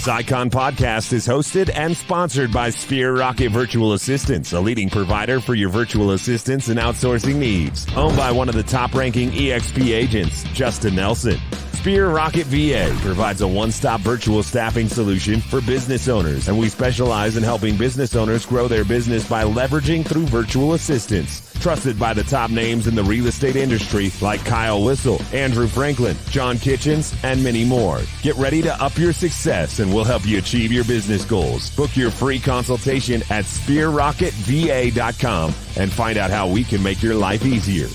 This Icon podcast is hosted and sponsored by Sphere Rocket Virtual Assistants, a leading provider for your virtual assistants and outsourcing needs. Owned by one of the top-ranking EXP agents, Justin Nelson. Sphere Rocket VA provides a one-stop virtual staffing solution for business owners, and we specialize in helping business owners grow their business by leveraging through virtual assistants. Trusted by the top names in the real estate industry like Kyle Whistle, Andrew Franklin, John Kitchens, and many more. Get ready to up your success and we'll help you achieve your business goals. Book your free consultation at sphererocketva.com and find out how we can make your life easier.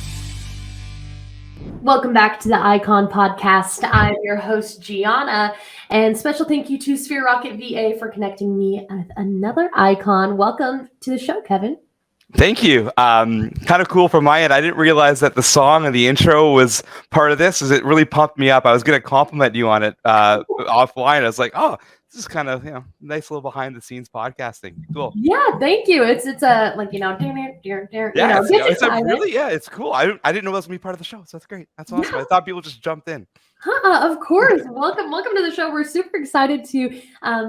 Welcome back to the Icon Podcast. I'm your host, Gianna, and special thank you to Sphere Rocket VA for connecting me with another icon. Welcome to the show, Kevin. Thank you. Kind of cool from my end. I didn't realize that the song and the intro was part of this, as it really pumped me up. I was going to compliment you on it offline. I was like, oh, this is kind of, nice little behind the scenes podcasting. Cool. Yeah, thank you. It's a it's cool. I didn't know that was going to be part of the show, so that's great. That's awesome. Yeah. I thought people just jumped in. Of course. Welcome to the show. We're super excited to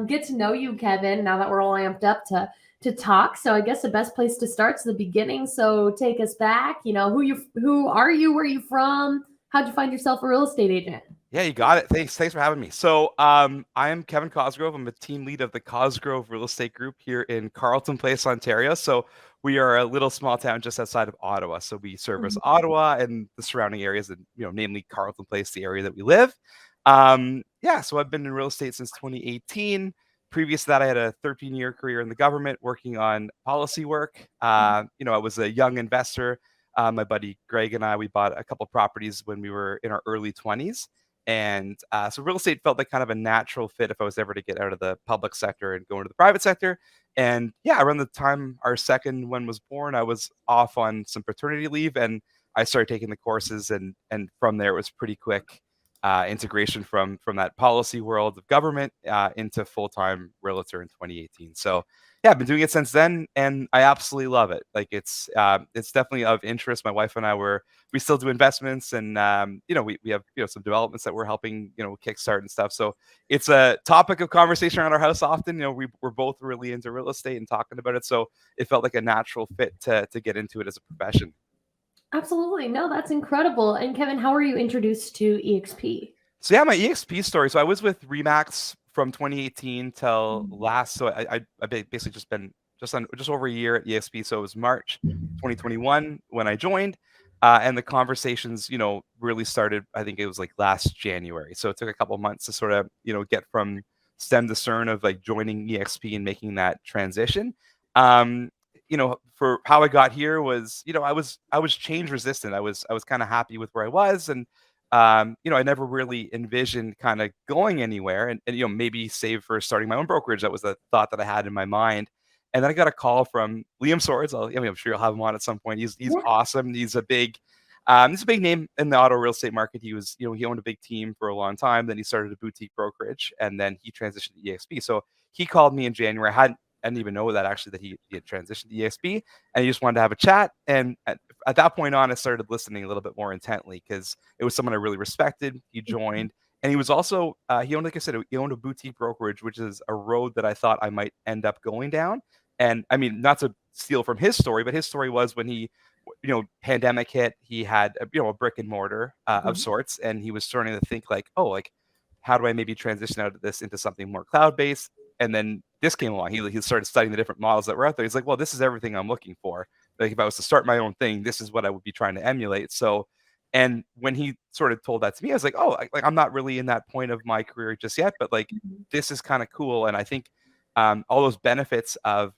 get to know you, Kevin, now that we're all amped up to talk. So I guess the best place to start is the beginning. So take us back, who are you? Where are you from? How'd you find yourself a real estate agent? Yeah, you got it. Thanks for having me. So I am Kevin Cosgrove. I'm a team lead of the Cosgrove Real Estate Group here in Carleton Place, Ontario. So we are a little small town just outside of Ottawa. So we service Ottawa and the surrounding areas, and namely Carleton Place, the area that we live. So I've been in real estate since 2018. Previous to that, I had a 13-year career in the government working on policy work. I was a young investor. My buddy Greg and I, we bought a couple properties when we were in our early 20s. And so real estate felt like kind of a natural fit if I was ever to get out of the public sector and go into the private sector. And around the time our second one was born, I was off on some paternity leave and I started taking the courses. And from there, it was pretty quick integration from that policy world of government into full-time realtor in 2018. So I've been doing it since then, and I absolutely love it. Like it's definitely of interest. My wife and I we still do investments, and we have some developments that we're helping kickstart and stuff. So it's a topic of conversation around our house often. We're both really into real estate and talking about it, so it felt like a natural fit to get into it as a profession. Absolutely. No, that's incredible. And Kevin, how were you introduced to EXP? So my EXP story. So I was with Remax from 2018 till last. So I basically just been just over a year at EXP. So it was March 2021 when I joined, and the conversations, really started. I think it was like last January. So it took a couple of months to sort of, get from stem to stern of like joining EXP and making that transition. For how I got here was, I was change resistant. I was kind of happy with where I was, and I never really envisioned kind of going anywhere, and maybe save for starting my own brokerage. That was the thought that I had in my mind. And then I got a call from Liam Swords. I'm sure you'll have him on at some point. He's awesome. He's a big name in the auto real estate market. He was, he owned a big team for a long time. Then he started a boutique brokerage, and then he transitioned to EXP. So he called me in January. I didn't even know that he had transitioned to EXP, and he just wanted to have a chat. And at that point on, I started listening a little bit more intently because it was someone I really respected. He joined, and he was also, he owned, like I said, he owned a boutique brokerage, which is a road that I thought I might end up going down. And I mean, not to steal from his story, but his story was when he, pandemic hit, he had, a brick and mortar of sorts, and he was starting to think like, how do I maybe transition out of this into something more cloud-based? And then this came along. He started studying the different models that were out there. He's like, well, this is everything I'm looking for. Like if I was to start my own thing, this is what I would be trying to emulate. So, and when he sort of told that to me, I was like, I'm not really in that point of my career just yet, but like, this is kind of cool. And I think all those benefits of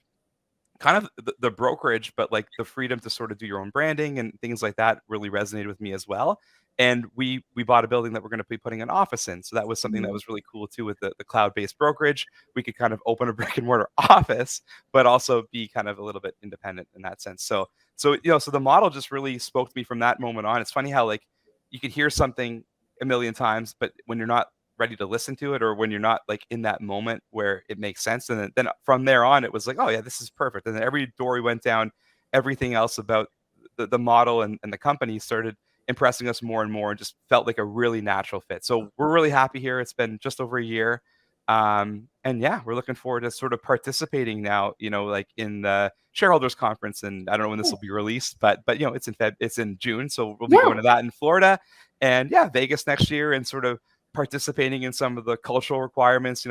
kind of the brokerage, but like the freedom to sort of do your own branding and things like that really resonated with me as well. And we bought a building that we're going to be putting an office in. So that was something that was really cool too with the cloud-based brokerage. We could kind of open a brick and mortar office, but also be kind of a little bit independent in that sense. So the model just really spoke to me from that moment on. It's funny how like you could hear something a million times, but when you're not ready to listen to it, or when you're not like in that moment where it makes sense, and then from there on, it was like, oh yeah, this is perfect. And then every door we went down, everything else about the model and the company started impressing us more and more, and just felt like a really natural fit. So we're really happy here. It's been just over a year. And yeah, we're looking forward to sort of participating now, like in the shareholders conference. And I don't know when this will be released, but it's in June, so we'll be Yeah. going to that in Florida, and yeah, Vegas next year, and sort of participating in some of the cultural requirements.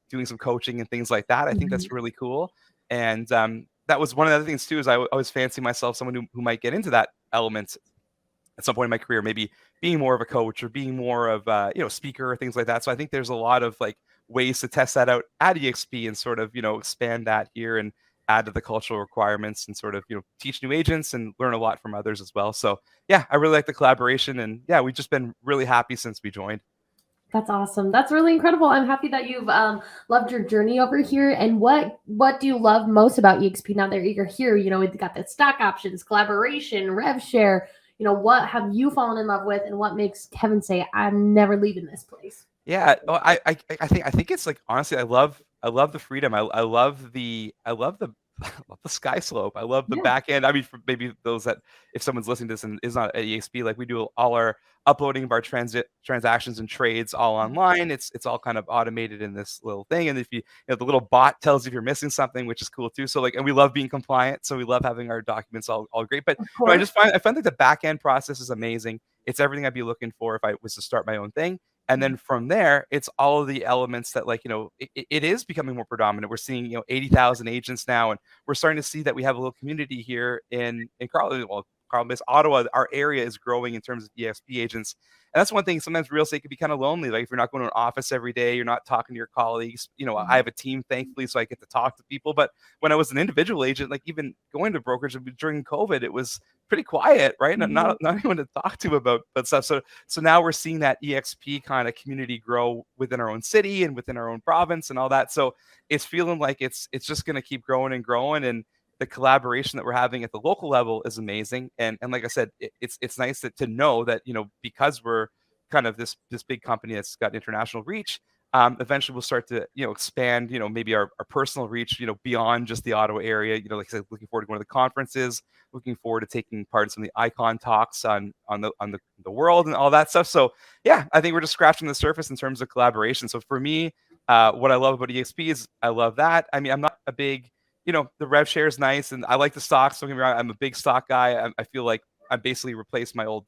Doing some coaching and things like that. I think that's really cool. And that was one of the other things too. Is I was fancying myself someone who might get into that element at some point in my career, maybe being more of a coach or being more of speaker or things like that. So I think there's a lot of like ways to test that out at EXP and sort of expand that here and add to the cultural requirements and sort of teach new agents and learn a lot from others as well. So yeah, I really like the collaboration, and yeah, we've just been really happy since we joined. That's awesome. That's really incredible. I'm happy that you've loved your journey over here. And what do you love most about EXP now that you're here? We've got the stock options, collaboration, rev share. What have you fallen in love with, and what makes Kevin say, "I'm never leaving this place"? Yeah, I think it's like, honestly, I love the freedom. I love the I love the sky slope. I love the Yeah. back end. I mean, for maybe those that, if someone's listening to this and is not at EXP, like we do all our uploading of our transactions and trades all online. It's all kind of automated in this little thing. And if the little bot tells you if you're missing something, which is cool too. So like, and we love being compliant. So we love having our documents all great. But Of I course. find like the back end process is amazing. It's everything I'd be looking for if I was to start my own thing. And then from there, it's all of the elements that, like, it is becoming more predominant. We're seeing, 80,000 agents now, and we're starting to see that we have a little community here in Carleton, Ottawa. Our area is growing in terms of EXP agents. And that's one thing. Sometimes real estate can be kind of lonely. Like if you're not going to an office every day, you're not talking to your colleagues. I have a team, thankfully, so I get to talk to people. But when I was an individual agent, like even going to brokerage during COVID, it was pretty quiet, right? Not anyone to talk to about stuff. So now we're seeing that EXP kind of community grow within our own city and within our own province and all that. So it's feeling like it's just going to keep growing and growing. And the collaboration that we're having at the local level is amazing. And like I said, it's nice to know that, because we're kind of this big company that's got international reach, eventually we'll start to, expand, maybe our personal reach, beyond just the Ottawa area. Like I said, looking forward to going to the conferences, looking forward to taking part in some of the icon talks on the world and all that stuff. So yeah, I think we're just scratching the surface in terms of collaboration. So for me, what I love about EXP is I love that. I mean, I'm not a big, the rev share is nice, and I like the stocks. Don't get me wrong, I'm a big stock guy. I feel like I basically replaced my old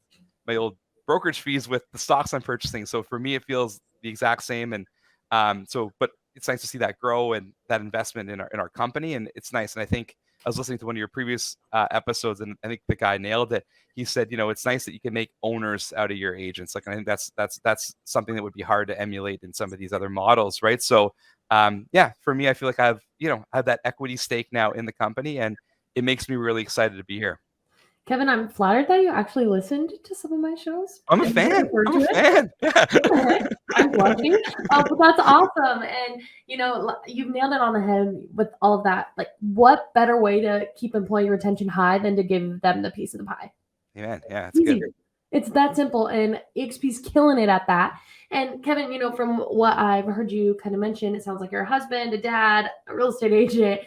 brokerage fees with the stocks I'm purchasing. So for me, it feels the exact same. And but it's nice to see that grow and that investment in our company, and it's nice. And I think I was listening to one of your previous episodes, and I think the guy nailed it. He said, it's nice that you can make owners out of your agents. Like, I think that's something that would be hard to emulate in some of these other models, right? So, yeah, for me, I feel like I have that equity stake now in the company, and it makes me really excited to be here. Kevin, I'm flattered that you actually listened to some of my shows. I'm a fan. I'm a fan. I'm blushing. But that's awesome. And, you've nailed it on the head with all of that. Like, what better way to keep employee retention high than to give them the piece of the pie? Amen. Yeah, it's good. It's that simple, and EXP's killing it at that. And Kevin, from what I've heard you kind of mention, it sounds like you're a husband, a dad, a real estate agent.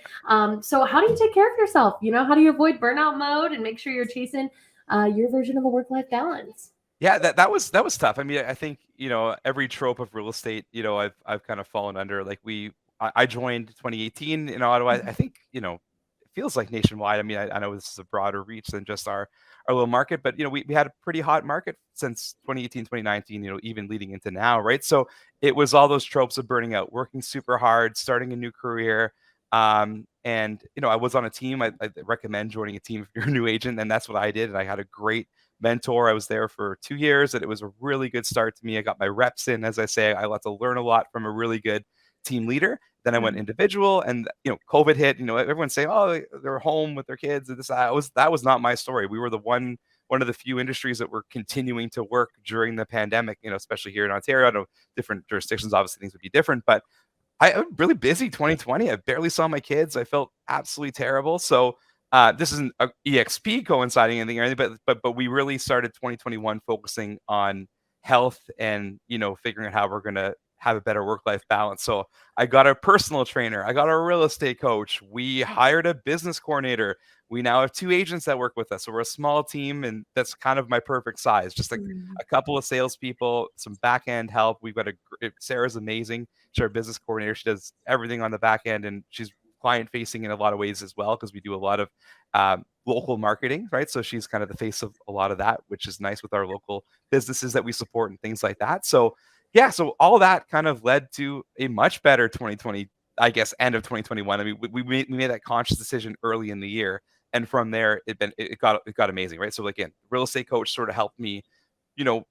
So how do you take care of yourself? How do you avoid burnout mode and make sure you're chasing your version of a work-life balance? Yeah, that was tough. I mean, I think, every trope of real estate, I've kind of fallen under. Like I joined 2018 in Ottawa. I think, it feels like nationwide. I mean, I know this is a broader reach than just our little market, but we had a pretty hot market since 2018, 2019, even leading into now, right? So it was all those tropes of burning out, working super hard, starting a new career. And I was on a team. I recommend joining a team if you're a new agent, and that's what I did. And I had a great mentor. I was there for 2 years, and it was a really good start to me. I got my reps in, as I say. I got to learn a lot from a really good team leader. Then I went individual, and COVID hit. Everyone's saying, "Oh, they're home with their kids." And that was not my story. We were one of the few industries that were continuing to work during the pandemic. Especially here in Ontario. I know different jurisdictions, obviously things would be different, but I was really busy 2020. I barely saw my kids. I felt absolutely terrible. So this isn't a EXP coinciding anything or anything, but we really started 2021 focusing on health and figuring out how we're gonna have a better work-life balance. So I got a personal trainer. I got a real estate coach. We hired a business coordinator. we now have 2 agents that work with us. So we're a small team, and that's kind of my perfect size. Just like a couple of salespeople, some back end help. We've got Sarah's amazing. She's our business coordinator. She does everything on the back end, and she's client facing in a lot of ways as well, because we do a lot of local marketing, right? So she's kind of the face of a lot of that, which is nice with our local businesses that we support and things like that. So yeah, so all that kind of led to a much better 2020, I guess, end of 2021. I mean, we made that conscious decision early in the year, and from there it got amazing, right? So again, real estate coach sort of helped me,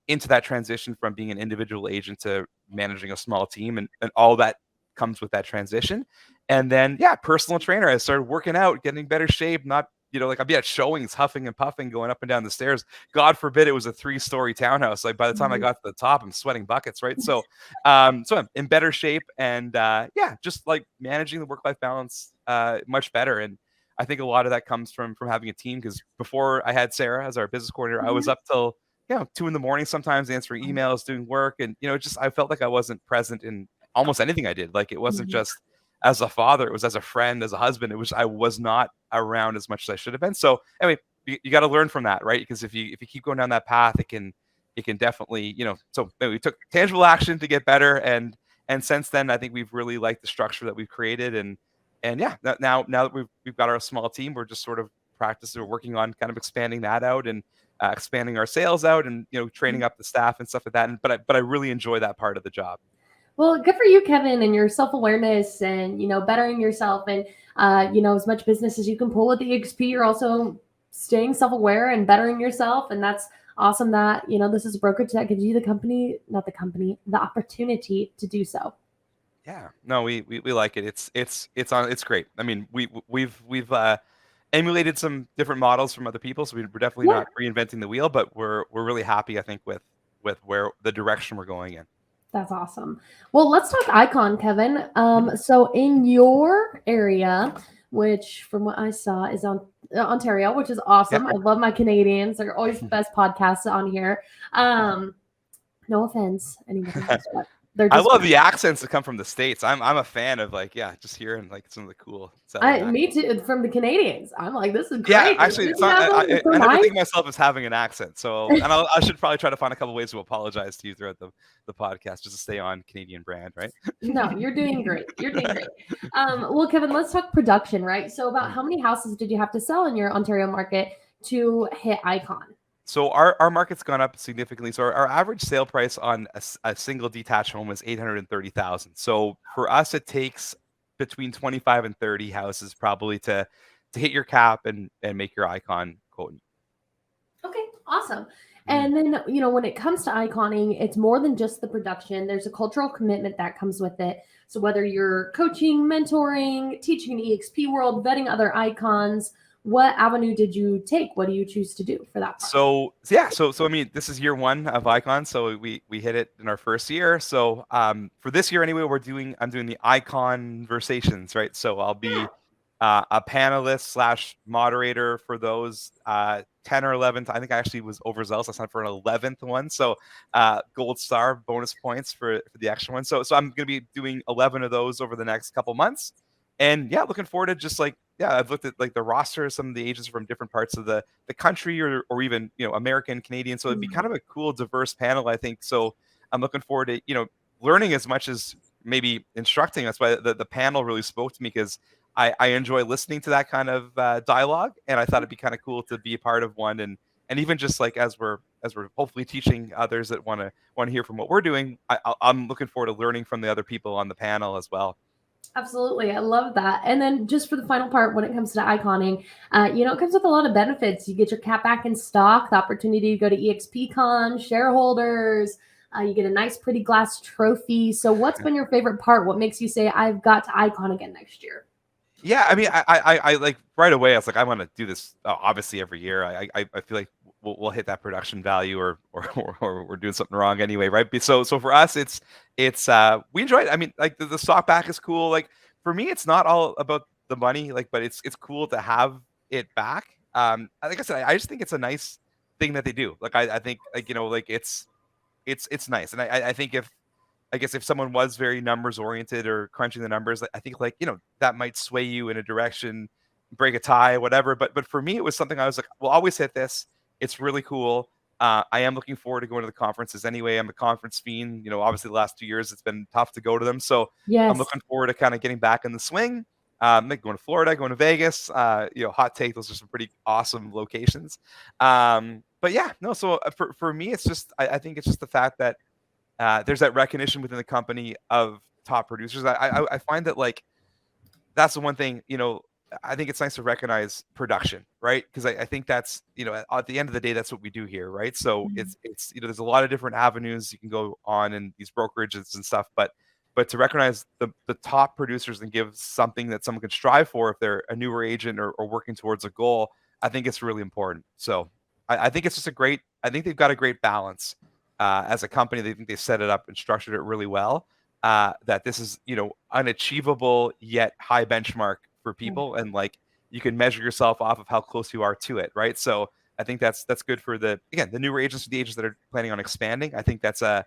into that transition from being an individual agent to managing a small team, and all that comes with that transition. And then, yeah, personal trainer. I started working out, getting better shape, not, like I'd be at showings, huffing and puffing, going up and down the stairs. God forbid it was a 3-story townhouse. Like by the time I got to the top, I'm sweating buckets, right? So, so I'm in better shape, and yeah, just like managing the work-life balance much better. And I think a lot of that comes from having a team, because before I had Sarah as our business coordinator, I was up till 2 a.m. sometimes, answering emails, doing work, and just I felt like I wasn't present in almost anything I did. Like it wasn't just as a father, it was as a friend, as a husband. I was not around as much as I should have been. So anyway, you got to learn from that, right? Because if you keep going down that path, it can definitely, so anyway, we took tangible action to get better, and since then I think we've really liked the structure that we've created, and yeah, now that we've got our small team, we're just sort of practicing, we're working on kind of expanding that out, and expanding our sales out, and training up the staff and stuff like that. But I really enjoy that part of the job. Well, good for you, Kevin, and your self-awareness, and bettering yourself, and as much business as you can pull with the EXP, you're also staying self-aware and bettering yourself, and that's awesome. That this is a brokerage that gives you the opportunity to do so. Yeah, no, we like it. It's great. I mean, we've emulated some different models from other people, so we're definitely not reinventing the wheel, but we're really happy, I think, with where the direction we're going in. That's awesome. Well, let's talk Icon, Kevin. So in your area, which from what I saw is on Ontario, which is awesome. I love my Canadians. They're always the best podcasts on here. No offense, anybody else, but I love the accents that come from the States. I'm a fan of just hearing like some of the cool stuff. Me too. From the Canadians, I'm like, this is great. Yeah, actually, it's not, I never think of myself as having an accent. So, and I should probably try to find a couple ways to apologize to you throughout the podcast, just to stay on Canadian brand, right? No, you're doing great. You're doing great. Well, Kevin, let's talk production, right? So, about how many houses did you have to sell in your Ontario market to hit Icon? So our market's gone up significantly. So our average sale price on a single detached home is $830,000. So for us, it takes between 25 and 30 houses probably to hit your cap and make your Icon quote. Okay, awesome. And then, when it comes to iconing, it's more than just the production. There's a cultural commitment that comes with it. So whether you're coaching, mentoring, teaching an EXP world, vetting other icons, what avenue did you take? What do you choose to do for that part? So yeah, so I mean, this is year 1 of Icon, so we hit it in our first year. So for this year anyway, I'm doing the Icon conversations, right? So I'll be a panelist / moderator for those 10 or 11. I think I actually was overzealous. I signed for an 11th one, so gold star bonus points for the extra one. So I'm going to be doing 11 of those over the next couple months, and yeah, looking forward to just I've looked at like the roster of some of the agents from different parts of the country, or even American, Canadian. So it'd be kind of a cool, diverse panel, I think. So I'm looking forward to learning as much as maybe instructing. That's why the panel really spoke to me, because I enjoy listening to that kind of dialogue, and I thought it'd be kind of cool to be a part of one, and even just like as we're hopefully teaching others that want to hear from what we're doing. I'm looking forward to learning from the other people on the panel as well. Absolutely. I love that. And then just for the final part, when it comes to iconing, it comes with a lot of benefits. You get your cap back in stock, the opportunity to go to EXPCon, shareholders, you get a nice pretty glass trophy. So what's been your favorite part? What makes you say, I've got to Icon again next year? Yeah, I mean, I like right away, I was like, I want to do this obviously every year. I feel like we'll hit that production value, or we're doing something wrong anyway, right? So for us, it's we enjoy it. I mean, like the stock back is cool. Like for me, it's not all about the money, but it's cool to have it back. Like I said, I just think it's a nice thing that they do. Like I think it's nice, and I think if someone was very numbers oriented or crunching the numbers, I think that might sway you in a direction break a tie, whatever. But for me, it was something I was like, we'll always hit this. It's really cool. I am looking forward to going to the conferences anyway. I'm a conference fiend. Obviously the last 2 years it's been tough to go to them, so I'm Yes. looking forward to kind of getting back in the swing. Like going to Florida, going to Vegas. Hot take. Those are some pretty awesome locations. But yeah, no. So for me, it's just I think it's just the fact that there's that recognition within the company of top producers. I find that like that's the one thing, I think it's nice to recognize production, right? Because I think that's, at the end of the day, that's what we do here, right? So Mhm. it's there's a lot of different avenues you can go on in these brokerages and stuff, but to recognize the top producers and give something that someone can strive for if they're a newer agent or working towards a goal, I think it's really important. So I think it's just I think they've got a great balance as a company. They think they set it up and structured it really well, that this is unachievable yet high benchmark for Right. people, and like you can measure yourself off of how close you are to it, right? So I think that's good for the newer agents, the agents that are planning on expanding. I think it's a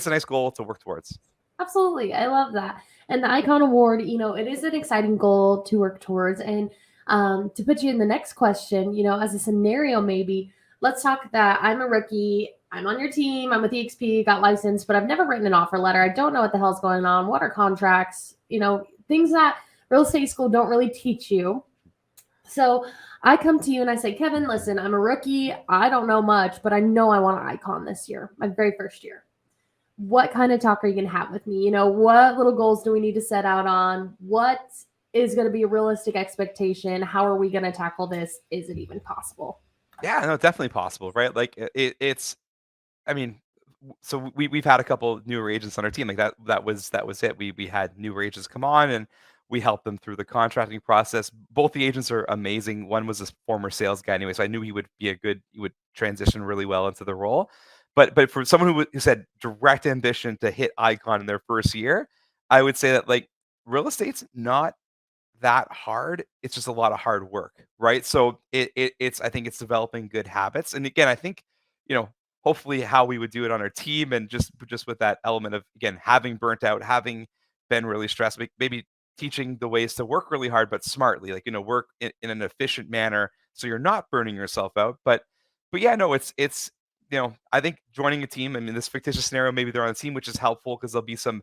nice goal to work towards. Absolutely. I love that. And the Icon Award, it is an exciting goal to work towards. And to put you in the next question, as a scenario, maybe let's talk that I'm a rookie. I'm on your team. I'm with EXP, got licensed, but I've never written an offer letter. I don't know what the hell's going on. What are contracts? Things that real estate school don't really teach you. So I come to you and I say, Kevin, listen, I'm a rookie. I don't know much, but I know I want an icon this year, my very first year. What kind of talk are you going to have with me? What little goals do we need to set out on? What is going to be a realistic expectation? How are we going to tackle this? Is it even possible? Yeah, no, definitely possible, right? Like it's I mean, so we've had a couple newer agents on our team. Like that was it. We had newer agents come on and we helped them through the contracting process. Both the agents are amazing. One was a former sales guy anyway, so I knew he would transition really well into the role. But for someone who said direct ambition to hit icon in their first year, I would say that like real estate's not that hard. It's just a lot of hard work, right? So it's I think it's developing good habits. And again, I think, you know, hopefully how we would do it on our team and just with that element of again having burnt out, having been really stressed, maybe teaching the ways to work really hard but smartly, like work in an efficient manner so you're not burning yourself out. But yeah, no, it's I think joining a team, I mean this fictitious scenario, maybe they're on a team, which is helpful because there'll be some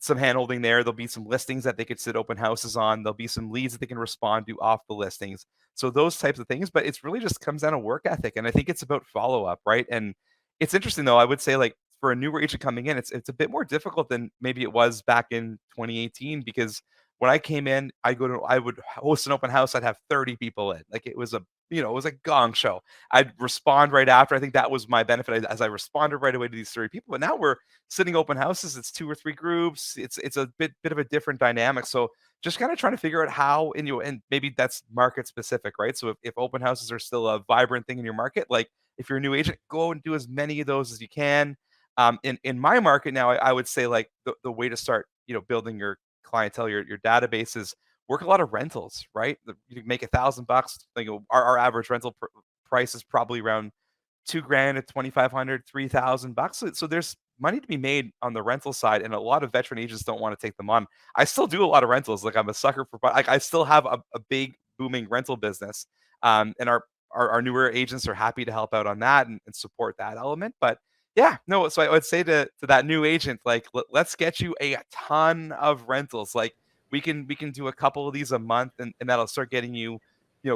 handholding there. There'll be some listings that they could sit open houses on. There'll be some leads that they can respond to off the listings. So those types of things, but it's really just comes down to work ethic. And I think it's about follow up, right? And it's interesting though. I would say like for a newer agent coming in, it's a bit more difficult than maybe it was back in 2018 because when I came in, I would host an open house. I'd have 30 people in. Like it was a gong show. I'd respond right after. I think that was my benefit as I responded right away to these 30 people. But now we're sitting open houses, it's two or three groups. It's a bit of a different dynamic. So just kind of trying to figure out how and maybe that's market specific, right? So if open houses are still a vibrant thing in your market, like if you're a new agent, go and do as many of those as you can. In my market now, I would say like the way to start, building your clientele, your database is work a lot of rentals, right? You can make $1,000. Like our average rental price is probably around 2 grand at 2,500, $3,000. So there's money to be made on the rental side, and a lot of veteran agents don't want to take them on. I still do a lot of rentals. Like I'm a sucker for, like I still have a big booming rental business, and our newer agents are happy to help out on that and support that element. But yeah, no. So I would say to that new agent, like let's get you a ton of rentals. Like we can do a couple of these a month, and that'll start getting you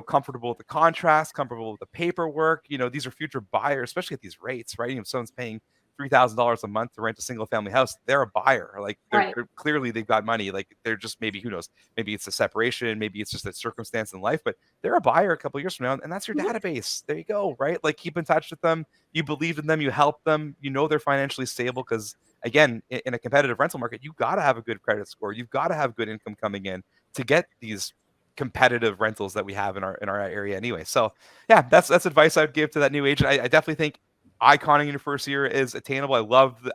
comfortable with the contrast, comfortable with the paperwork. These are future buyers, especially at these rates, right? If someone's paying $3,000 a month to rent a single family house, they're a buyer. Like Right. clearly they've got money. Like they're just maybe who knows, maybe it's a separation, maybe it's just a circumstance in life, but they're a buyer a couple of years from now, and that's your Mhm. database. There you go, right? Like keep in touch with them. You believe in them, you help them. They're financially stable because again, in a competitive rental market, you got to have a good credit score. You've got to have good income coming in to get these competitive rentals that we have in our area anyway. So yeah, that's advice I'd give to that new agent. I definitely think iconing in your first year is attainable. I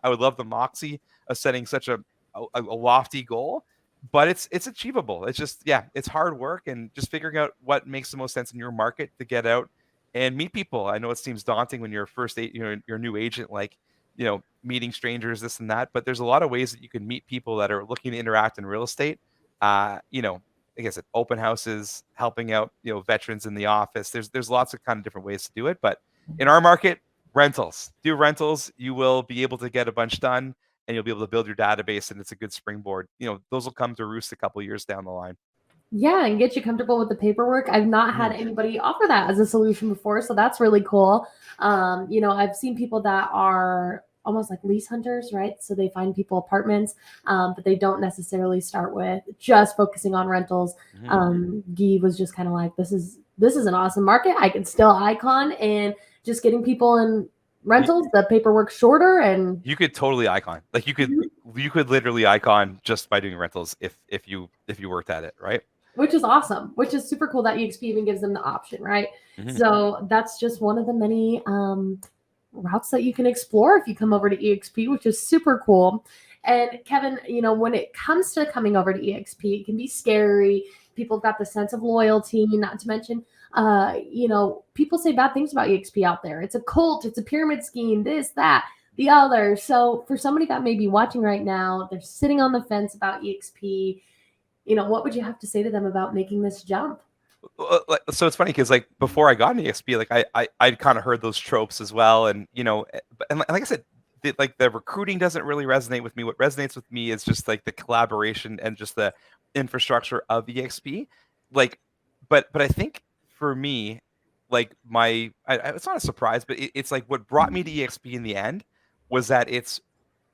would love the moxie of setting such a lofty goal, but it's achievable. It's just yeah, it's hard work and just figuring out what makes the most sense in your market to get out and meet people. I know it seems daunting when you're you're a new agent, like meeting strangers, this and that, but there's a lot of ways that you can meet people that are looking to interact in real estate. like I said, open houses, helping out, veterans in the office. There's lots of kind of different ways to do it. But in our market, rentals. Do rentals. You will be able to get a bunch done, and you'll be able to build your database, and it's a good springboard. Those will come to roost a couple years down the line. Yeah, and get you comfortable with the paperwork. I've not had anybody offer that as a solution before, so that's really cool. I've seen people that are almost like lease hunters, right? So they find people apartments, but they don't necessarily start with just focusing on rentals. Guy was just kind of like, this is an awesome market. I can still icon, and just getting people in rentals, the paperwork's shorter, and you could totally icon. Like you could literally icon just by doing rentals if you worked at it, right? Which is awesome, which is super cool that EXP even gives them the option, right? So that's just one of the many routes that you can explore if you come over to EXP, which is super cool. And Kevin, when it comes to coming over to EXP, it can be scary. People have got the sense of loyalty, not to mention, people say bad things about EXP out there. It's a cult, it's a pyramid scheme, this, that, the other. So for somebody that may be watching right now, they're sitting on the fence about EXP, what would you have to say to them about making this jump? So it's funny because like before I got into EXP, like I'd kind of heard those tropes as well, and and like I said, the recruiting doesn't really resonate with me. What resonates with me is just like the collaboration and just the infrastructure of EXP. Like, but I think for me, like it's not a surprise, but it's like what brought me to EXP in the end was that it's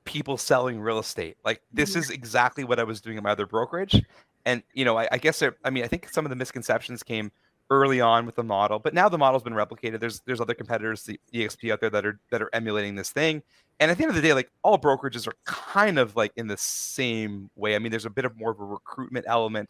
people selling real estate. Like this is exactly what I was doing at my other brokerage. And, I guess, I think some of the misconceptions came early on with the model, but now the model's been replicated. There's other competitors, the EXP out there that are emulating this thing. And at the end of the day, like all brokerages are kind of like in the same way. I mean, there's a bit of more of a recruitment element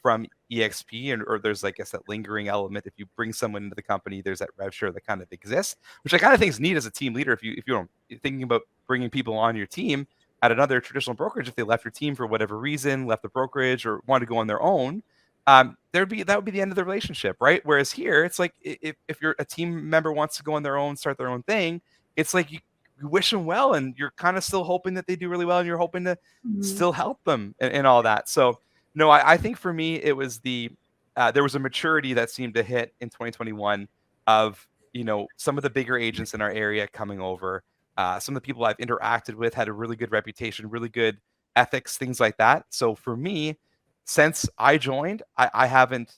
from EXP, or there's, I guess, that lingering element. If you bring someone into the company, there's that rev share that kind of exists, which I kind of think is neat as a team leader. If you're thinking about bringing people on your team at another traditional brokerage, if they left your team for whatever reason, left the brokerage or wanted to go on their own, that would be the end of the relationship, right? Whereas here, it's like if you're a team member wants to go on their own, start their own thing, it's like you wish them well, and you're kind of still hoping that they do really well, and you're hoping to still help them and all that. So no, I think for me it was there was a maturity that seemed to hit in 2021 of some of the bigger agents in our area coming over. Some of the people I've interacted with had a really good reputation, really good ethics, things like that. So for me, since I joined, I haven't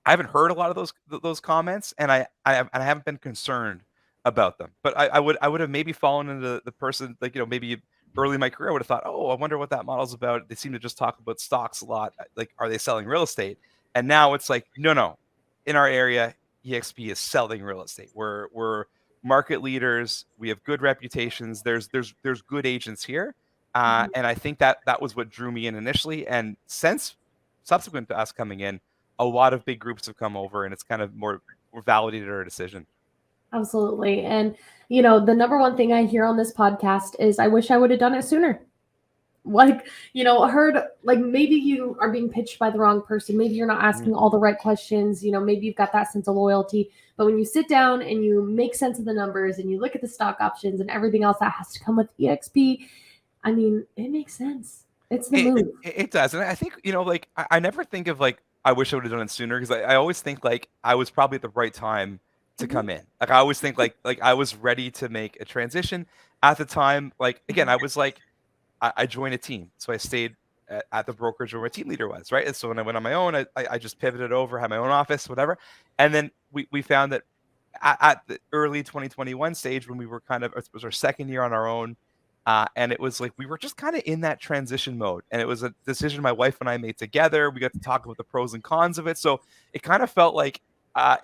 heard a lot of those comments, and I haven't been concerned about them. But I would have maybe fallen into the person, like maybe early in my career I would have thought, oh, I wonder what that model's about. They seem to just talk about stocks a lot. Like, are they selling real estate? And now it's like, no. In our area, EXP is selling real estate. We're market leaders. We have good reputations. There's good agents here. And I think that was what drew me in initially. And since subsequent to us coming in, a lot of big groups have come over, and it's kind of more validated our decision. Absolutely. And, the number one thing I hear on this podcast is I wish I would have done it sooner. Like, heard like maybe you are being pitched by the wrong person. Maybe you're not asking all the right questions. Maybe you've got that sense of loyalty. But when you sit down and you make sense of the numbers and you look at the stock options and everything else that has to come with EXP, I mean, it makes sense. It's the move. It does. And I think, like I never think of like, I wish I would have done it sooner, because I always think like I was probably at the right time to come in. Like I always think like I was ready to make a transition at the time. Like, again, I was like, I joined a team. So I stayed at the brokerage where my team leader was, right? And so when I went on my own, I just pivoted over, had my own office, whatever. And then we found that at the early 2021 stage, when we were it was our second year on our own, and it was like we were just kind of in that transition mode. And it was a decision my wife and I made together. We got to talk about the pros and cons of it. So it kind of felt like,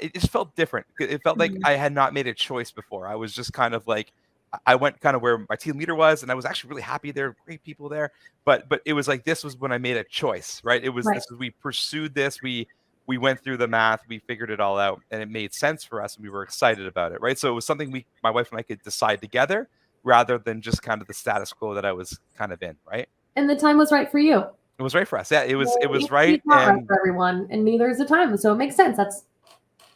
it just felt different. It felt like I had not made a choice before. I was just kind of like, I went kind of where my team leader was, and I was actually really happy there, great people there. But it was like, this was when I made a choice, right? It was Right. This was, we pursued this, we went through the math, we figured it all out, and it made sense for us, and we were excited about it, right? So it was something my wife and I could decide together, rather than just kind of the status quo that I was kind of in, right? And the time was right for you. It was right for us. Yeah, it was It's right. not right And for everyone, and neither is the time. So it makes sense. That's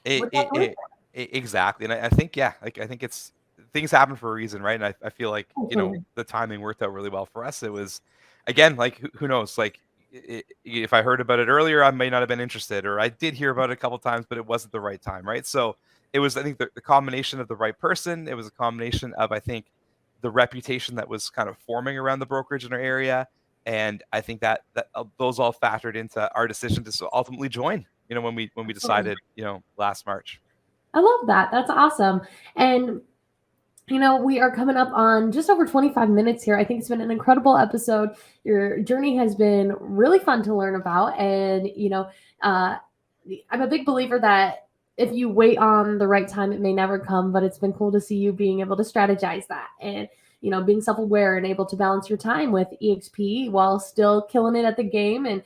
exactly. And I think, yeah, like I think it's, things happen for a reason, right? And I feel like, Absolutely. the timing worked out really well for us. It was, again, like who knows, like if I heard about it earlier, I may not have been interested, or I did hear about it a couple times, but it wasn't the right time, right? So it was, I think, the combination of the right person. It was a combination of, I think, the reputation that was kind of forming around the brokerage in our area, and I think that those all factored into our decision to ultimately join. When we decided, last March. I love that. That's awesome. And we are coming up on just over 25 minutes here. I think it's been an incredible episode. Your journey has been really fun to learn about. And, I'm a big believer that if you wait on the right time, it may never come, but it's been cool to see you being able to strategize that and, being self-aware and able to balance your time with EXP while still killing it at the game and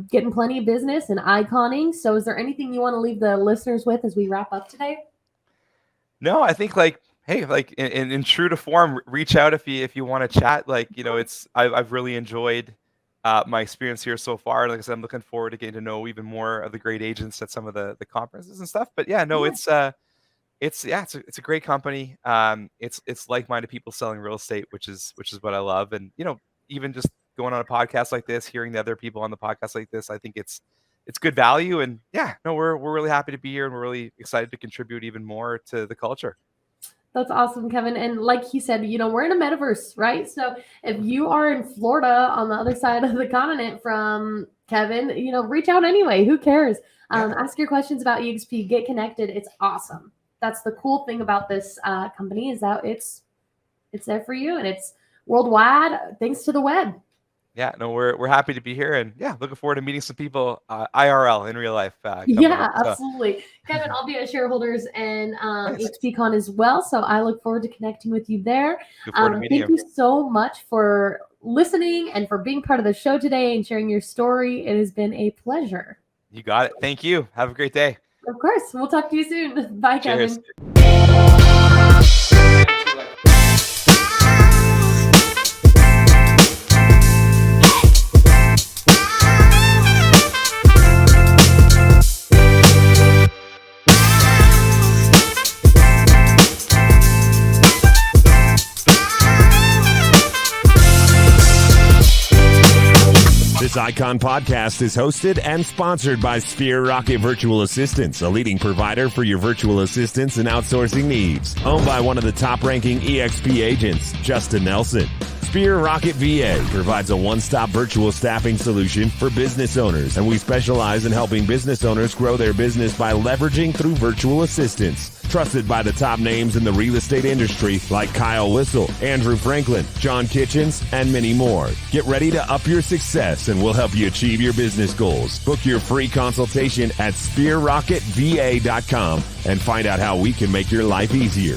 getting plenty of business and iconing. So is there anything you want to leave the listeners with as we wrap up today? No, I think hey, in true to form, reach out if you want to chat. I've really enjoyed my experience here so far. Like I said, I'm looking forward to getting to know even more of the great agents at some of the conferences and stuff. But yeah, no, it's a great company. It's like-minded people selling real estate, which is what I love. And even just going on a podcast like this, hearing the other people on the podcast like this, I think it's good value. And yeah, no, we're really happy to be here, and we're really excited to contribute even more to the culture. That's awesome, Kevin. And like he said, we're in a metaverse, right? So if you are in Florida on the other side of the continent from Kevin, reach out anyway. Who cares? Ask your questions about EXP, get connected. It's awesome. That's the cool thing about this company, is that it's there for you, and it's worldwide thanks to the web. Yeah, no, we're happy to be here, and yeah, looking forward to meeting some people IRL in real life. Absolutely. Kevin, I'll be at Shareholders and EXPCon as well, so I look forward to connecting with you there. Thank you so much for listening and for being part of the show today and sharing your story. It has been a pleasure. You got it. Thank you. Have a great day. Of course. We'll talk to you soon. Bye, Cheers. Kevin. This Icon podcast is hosted and sponsored by Sphere Rocket Virtual Assistants, a leading provider for your virtual assistants and outsourcing needs. Owned by one of the top-ranking EXP agents, Justin Nelson. Sphere Rocket VA provides a one-stop virtual staffing solution for business owners, and we specialize in helping business owners grow their business by leveraging through virtual assistants. Trusted by the top names in the real estate industry like Kyle Whistle, Andrew Franklin, John Kitchens, and many more. Get ready to up your success, and we'll help you achieve your business goals. Book your free consultation at sphererocketva.com and find out how we can make your life easier.